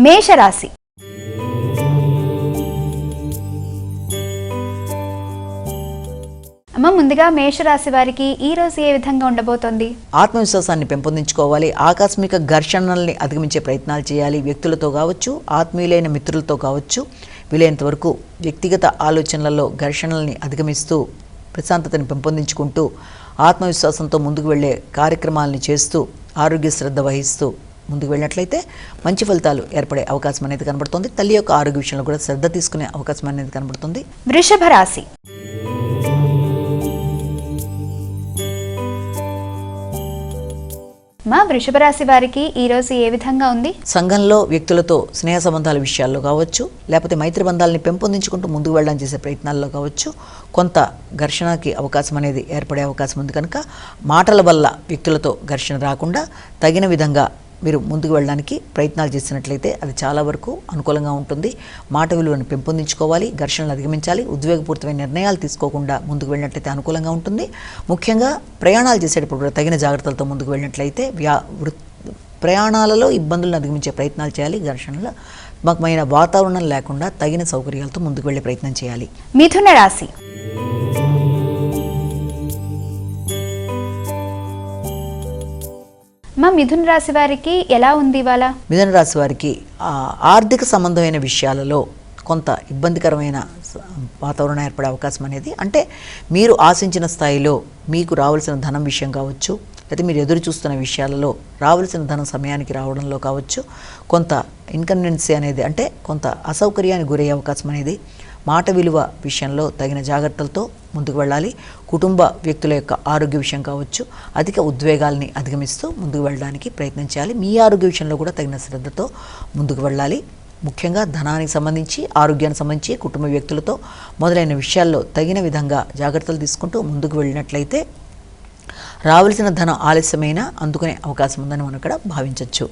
మేషరాశి. ముందుగా మేషరాశి వారికి ఈ రోజు ఏ విధంగా ఉండబోతోంది? ఆత్మవిశ్వాసాన్ని పెంపొందించుకోవాలి. ఆకస్మిక ఘర్షణల్ని అధిగమించే ప్రయత్నాలు చేయాలి. వ్యక్తులతో కావచ్చు, ఆత్మీయులైన మిత్రులతో కావచ్చు, వీలైనంత వరకు వ్యక్తిగత ఆలోచనలలో ఘర్షణల్ని అధిగమిస్తూ ప్రశాంతతని పెంపొందించుకుంటూ ఆత్మవిశ్వాసంతో ముందుకు వెళ్ళే కార్యక్రమాలని చేస్తూ ఆరోగ్య శ్రద్ధ వహిస్తూ ముందుకు వెళ్ళినట్లయితే మంచి ఫలితాలు ఏర్పడే అవకాశం అనేది కనబడుతుంది. తల్లి యొక్క ఆరోగ్య విషయంలో కూడా శ్రద్ధ తీసుకునే అవకాశం అనేది కనబడుతుంది. వృషభ రాశి. వృషభ రాశి వారికి ఈ రోజు ఏ విధంగా ఉంది? సంఘంలో వ్యక్తులతో స్నేహ సంబంధాల విషయాల్లో కావచ్చు, లేకపోతే మైత్రి బంధాలని పెంపొందించుకుంటూ ముందుకు వెళ్ళడానికి చేసే ప్రయత్నాల్లో కావచ్చు, కొంత ఘర్షణకి అవకాశం అనేది ఏర్పడే అవకాశం ఉంది. కనుక మాటల వల్ల వ్యక్తులతో ఘర్షణ రాకుండా తగిన విధంగా మీరు ముందుకు వెళ్ళడానికి ప్రయత్నాలు చేసినట్లయితే అది చాలా వరకు అనుకూలంగా ఉంటుంది. మాట విలువను పెంపొందించుకోవాలి, ఘర్షణలు అధిగమించాలి, ఉద్వేగపూరితమైన నిర్ణయాలు తీసుకోకుండా ముందుకు వెళ్ళినట్లయితే అనుకూలంగా ఉంటుంది. ముఖ్యంగా ప్రయాణాలు చేసేటప్పుడు కూడా తగిన జాగ్రత్తలతో ముందుకు వెళ్ళినట్లయితే ప్రయాణాలలో ఇబ్బందులను అధిగమించే ప్రయత్నాలు చేయాలి. ఘర్షణల వాతావరణం లేకుండా తగిన సౌకర్యాలతో ముందుకు వెళ్ళే ప్రయత్నం చేయాలి. మిథున రాశి. మిథున రాశి వారికి ఎలా ఉంది ఇవాళ? మిథున రాశి వారికి ఆర్థిక సంబంధమైన విషయాలలో కొంత ఇబ్బందికరమైన వాతావరణం ఏర్పడే అవకాశం అనేది, అంటే మీరు ఆశించిన స్థాయిలో మీకు రావాల్సిన ధనం విషయం కావచ్చు, లేదా మీరు ఎదురు చూస్తున్న విషయాలలో రావాల్సిన ధనం సమయానికి రావడంలో కావచ్చు, కొంత ఇన్కన్వీనియన్సీ అనేది, అంటే కొంత అసౌకర్యానికి గురయ్యే అవకాశం అనేది, మాట విలువ విషయంలో తగిన జాగ్రత్తలతో ముందుకు వెళ్ళాలి. కుటుంబ వ్యక్తుల యొక్క ఆరోగ్య విషయం కావచ్చు, అధిక ఉద్వేగాల్ని అధిగమిస్తూ ముందుకు వెళ్ళడానికి ప్రయత్నం చేయాలి. మీ ఆరోగ్య విషయంలో కూడా తగిన శ్రద్ధతో ముందుకు వెళ్ళాలి. ముఖ్యంగా ధనానికి సంబంధించి, ఆరోగ్యానికి సంబంధించి, కుటుంబ వ్యక్తులతో మొదలైన విషయాల్లో తగిన విధంగా జాగ్రత్తలు తీసుకుంటూ ముందుకు వెళ్ళినట్లయితే రావాల్సిన ధనం ఆలస్యమైన అందుకునే అవకాశం ఉందని మనం ఇక్కడ భావించవచ్చు.